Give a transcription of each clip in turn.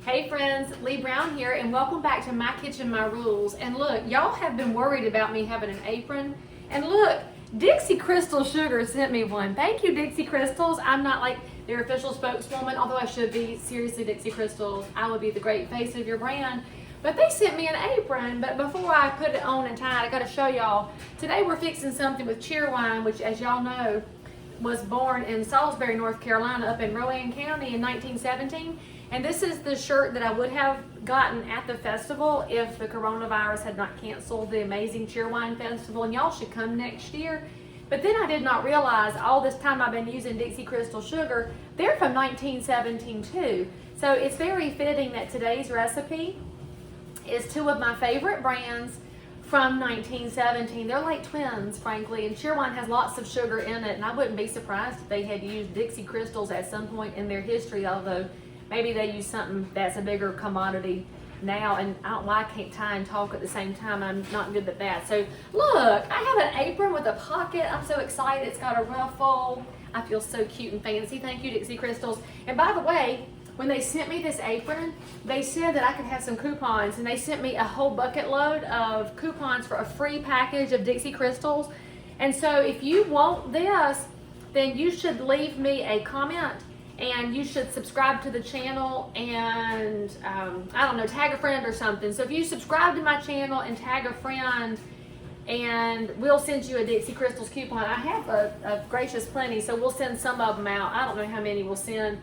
Hey friends, Leigh Brown here, and welcome back to My Kitchen, My Rules. And look, y'all have been worried about me having an apron. And look, Dixie Crystal Sugar sent me one. Thank you, Dixie Crystals. I'm not like their official spokeswoman, although I should be. Seriously, Dixie Crystals, I would be the great face of your brand. But they sent me an apron. But before I put it on and tie it, I gotta show y'all. Today we're fixing something with Cheerwine, which, as y'all know, was born in Salisbury, North Carolina, up in Rowan County in 1917. And this is the shirt that I would have gotten at the festival if the coronavirus had not canceled the amazing Cheerwine Festival, and y'all should come next year. But then I did not realize all this time I've been using Dixie Crystal Sugar, they're from 1917 too. So it's very fitting that today's recipe is two of my favorite brands from 1917. They're like twins, frankly, and Cheerwine has lots of sugar in it, and I wouldn't be surprised if they had used Dixie Crystals at some point in their history, although maybe they use something that's a bigger commodity now, and I don't know why I can't tie and talk at the same time. I'm not good at that. So look, I have an apron with a pocket. I'm so excited. It's got a ruffle. I feel so cute and fancy. Thank you, Dixie Crystals. And by the way, when they sent me this apron, they said that I could have some coupons, and they sent me a whole bucket load of coupons for a free package of Dixie Crystals. And so if you want this, then you should leave me a comment, and you should subscribe to the channel and, I don't know, tag a friend or something. So if you subscribe to my channel and tag a friend, and we'll send you a Dixie Crystals coupon. I have a gracious plenty, so we'll send some of them out. I don't know how many we'll send.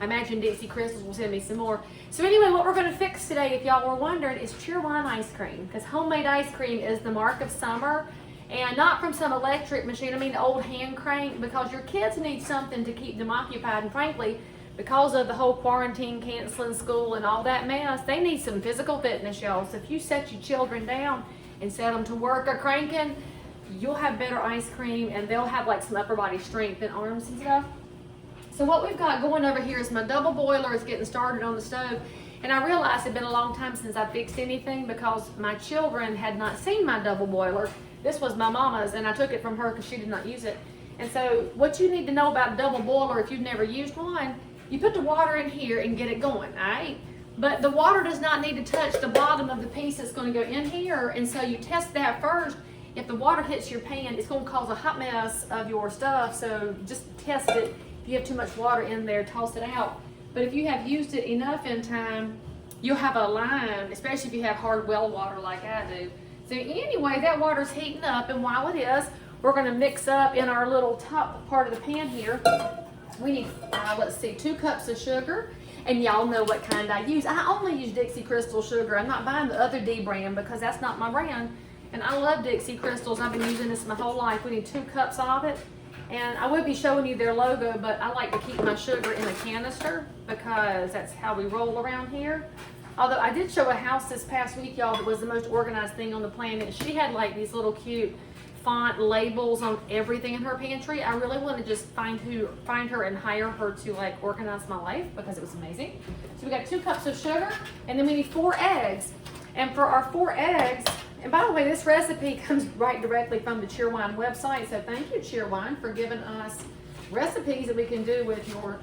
I imagine Dixie Crystals will send me some more. So anyway, what we're gonna fix today, if y'all were wondering, is Cheerwine ice cream. Because homemade ice cream is the mark of summer. And not from some electric machine, I mean the old hand crank, because your kids need something to keep them occupied. And frankly, because of the whole quarantine, canceling school and all that mess, they need some physical fitness, y'all. So if you set your children down and set them to work or cranking, you'll have better ice cream, and they'll have like some upper body strength and arms and stuff. So what we've got going over here is my double boiler is getting started on the stove. And I realized it'd been a long time since I fixed anything because my children had not seen my double boiler. This was my mama's, and I took it from her because she did not use it. And so what you need to know about a double boiler, if you've never used one, you put the water in here and get it going, all right? But the water does not need to touch the bottom of the piece that's going to go in here, and so you test that first. If the water hits your pan, it's going to cause a hot mess of your stuff, so just test it. If you have too much water in there, toss it out. But if you have used it enough in time, you'll have a line, especially if you have hard well water like I do. So anyway, that water's heating up, and while it is, we're gonna mix up in our little top part of the pan here. We need, let's see, 2 cups of sugar, and y'all know what kind I use. I only use Dixie Crystal sugar. I'm not buying the other D brand because that's not my brand. And I love Dixie Crystals. I've been using this my whole life. We need 2 cups of it. And I would be showing you their logo, but I like to keep my sugar in a canister because that's how we roll around here. Although I did show a house this past week, y'all, that was the most organized thing on the planet. She had like these little cute font labels on everything in her pantry. I really want to just find her and hire her to like organize my life because it was amazing. So we got 2 cups of sugar, and then we need 4 eggs. And for our 4 eggs, and by the way, this recipe comes right directly from the Cheerwine website. So thank you, Cheerwine, for giving us recipes that we can do with your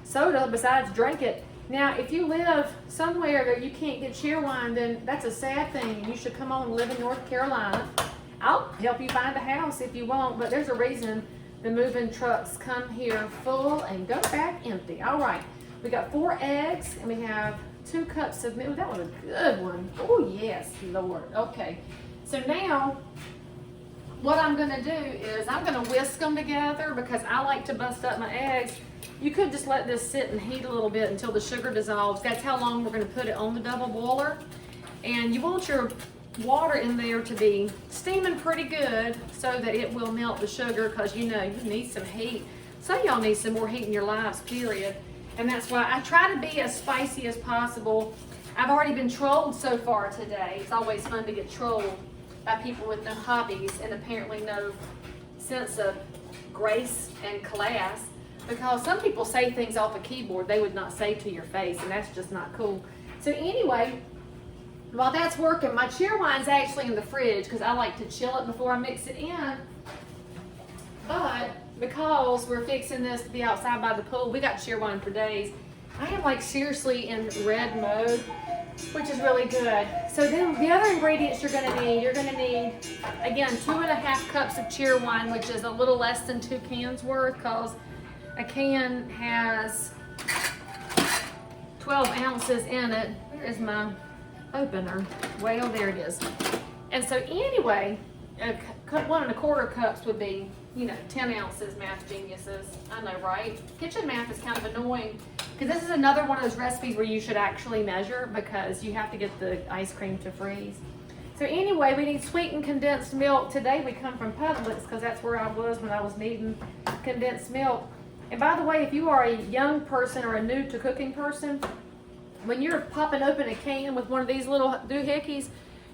soda besides drink it. Now, if you live somewhere that you can't get Cheerwine, then that's a sad thing. You should come on and live in North Carolina. I'll help you find a house if you want, but there's a reason the moving trucks come here full and go back empty. All right, we got 4 eggs, and we have 2 cups of milk. That was a good one. Oh, yes, Lord. Okay, so now what I'm gonna do is I'm gonna whisk them together because I like to bust up my eggs. You could just let this sit and heat a little bit until the sugar dissolves. That's how long we're going to put it on the double boiler. And you want your water in there to be steaming pretty good so that it will melt the sugar, because you know you need some heat. Some of y'all need some more heat in your lives, period. And that's why I try to be as spicy as possible. I've already been trolled so far today. It's always fun to get trolled by people with no hobbies and apparently no sense of grace and class. Because some people say things off a keyboard they would not say to your face, and that's just not cool. So anyway, while that's working, my Cheerwine's actually in the fridge because I like to chill it before I mix it in. But because we're fixing this to be outside by the pool, we got Cheerwine for days. I am like seriously in red mode, which is really good. So then the other ingredients you're gonna need, again, 2.5 cups of Cheerwine, which is a little less than 2 cans worth, because a can has 12 ounces in it. Where is my opener? Well, there it is. And so anyway, 1 1/4 cups would be, 10 ounces, math geniuses. I know, right? Kitchen math is kind of annoying, because this is another one of those recipes where you should actually measure, because you have to get the ice cream to freeze. So anyway, we need sweetened condensed milk. Today we come from Publix, because that's where I was when I was needing condensed milk. And by the way, if you are a young person or a new to cooking person, when you're popping open a can with one of these little doohickeys,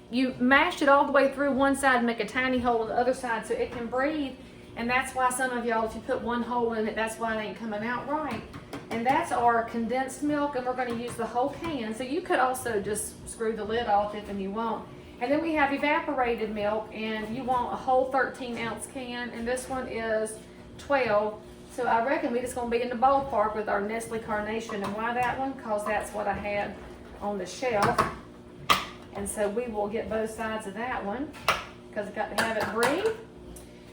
you mash it all the way through one side and make a tiny hole on the other side so it can breathe. And that's why some of y'all, if you put one hole in it, that's why it ain't coming out right. And that's our condensed milk, and we're going to use the whole can. So you could also just screw the lid off if you want. And then we have evaporated milk, and you want a whole 13-ounce can, and this one is 12. So I reckon we're just going to be in the ballpark with our Nestle Carnation. And why that one? Because that's what I had on the shelf. And so we will get both sides of that one, because I've got to have it breathe.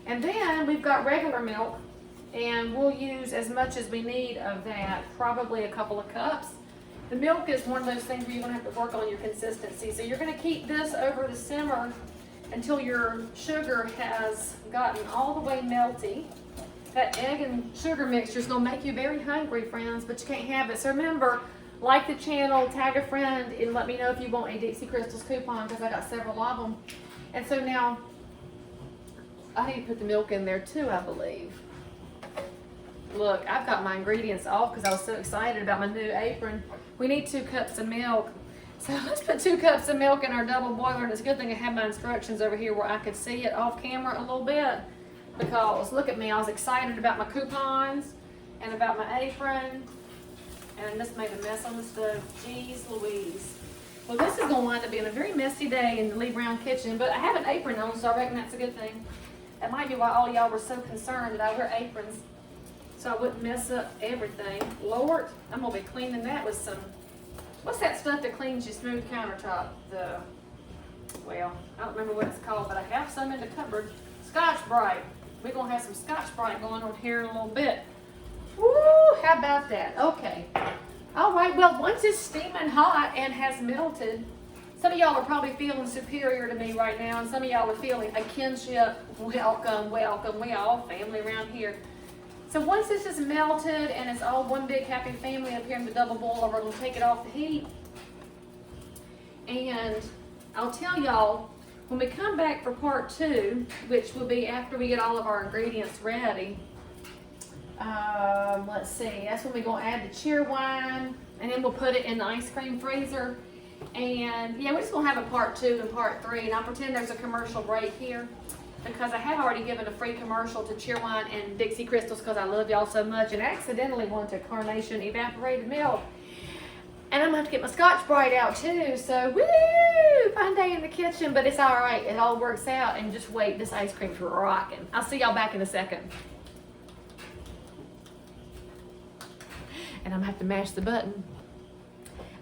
And then we've got regular milk, and we'll use as much as we need of that, probably a couple of cups. The milk is one of those things where you're going to have to work on your consistency. So you're going to keep this over the simmer until your sugar has gotten all the way melty. That egg and sugar mixture is going to make you very hungry, friends, but you can't have it. So remember, like the channel, tag a friend, and let me know if you want a Dixie Crystals coupon, because I got several of them. And so now, I need to put the milk in there too, I believe. Look, I've got my ingredients off because I was so excited about my new apron. We need 2 cups of milk. So let's put 2 cups of milk in our double boiler, and it's a good thing I have my instructions over here where I could see it off camera a little bit, because look at me, I was excited about my coupons and about my apron, and I just made a mess on the stove. Jeez Louise. Well, this is going to wind up being a very messy day in the Leigh Brown kitchen, but I have an apron on, so I reckon that's a good thing. That might be why all y'all were so concerned that I wear aprons, so I wouldn't mess up everything. Lord, I'm going to be cleaning that with some, what's that stuff that cleans your smooth countertop? Well, I don't remember what it's called, but I have some in the cupboard. Scotch-Brite. We're going to have some Scotch-Brite going on here in a little bit. Woo, how about that? Okay. All right, well, once it's steaming hot and has melted, some of y'all are probably feeling superior to me right now, and some of y'all are feeling a kinship. Welcome, welcome. We all family around here. So once this is melted and it's all one big happy family up here in the double boiler, we're going to take it off the heat. And I'll tell y'all, when we come back for part 2, which will be after we get all of our ingredients ready, let's see, that's when we're going to add the Cheerwine, and then we'll put it in the ice cream freezer. And yeah, we're just going to have a part 2 and part 3, and I'll pretend there's a commercial break here, because I have already given a free commercial to Cheerwine and Dixie Crystals because I love y'all so much, and accidentally went to Carnation Evaporated Milk. And I'm going to have to get my Scotch-Brite out too, so woo! Fun day in the kitchen, but it's all right. It all works out, and just wait, this ice cream's rocking. I'll see y'all back in a second. And I'm going to have to mash the button.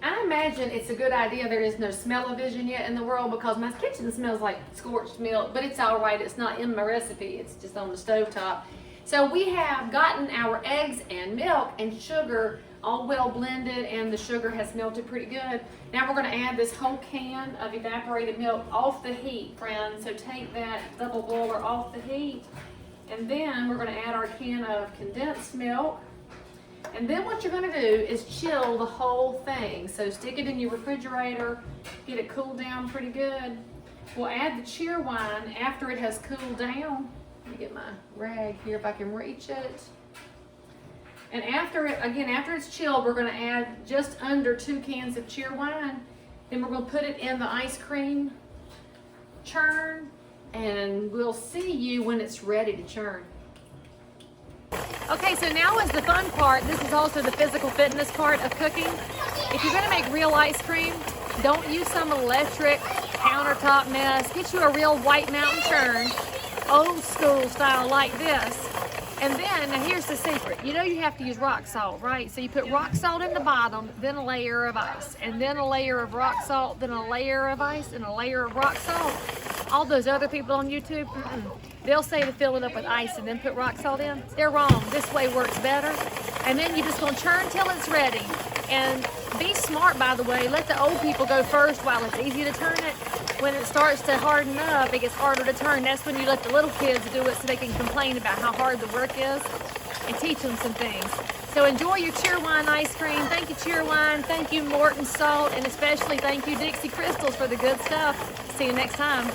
I imagine it's a good idea there is no smell-o-vision yet in the world, because my kitchen smells like scorched milk, but it's all right. It's not in my recipe. It's just on the stovetop. So we have gotten our eggs and milk and sugar all well blended, and the sugar has melted pretty good. Now we're going to add this whole can of evaporated milk off the heat, friends. So take that double boiler off the heat, and then we're going to add our can of condensed milk. And then what you're going to do is chill the whole thing. So stick it in your refrigerator, get it cooled down pretty good. We'll add the Cheerwine after it has cooled down. Let me get my rag here if I can reach it. And after it, again, after it's chilled, we're going to add just under 2 cans of Cheerwine. Then we're going to put it in the ice cream churn, and we'll see you when it's ready to churn. Okay, so now is the fun part. This is also the physical fitness part of cooking. If you're gonna make real ice cream, don't use some electric countertop mess. Get you a real White Mountain churn, old school style like this. And then, now here's the secret. You know you have to use rock salt, right? So you put rock salt in the bottom, then a layer of ice, and then a layer of rock salt, then a layer of ice, and a layer of rock salt. All those other people on YouTube, they'll say to fill it up with ice and then put rock salt in. They're wrong. This way works better. And then you're just gonna churn till it's ready. And be smart, by the way. Let the old people go first while it's easy to turn it. When it starts to harden up, it gets harder to turn. That's when you let the little kids do it so they can complain about how hard the work is and teach them some things. So enjoy your Cheerwine ice cream. Thank you, Cheerwine. Thank you, Morton Salt. And especially thank you, Dixie Crystals, for the good stuff. See you next time.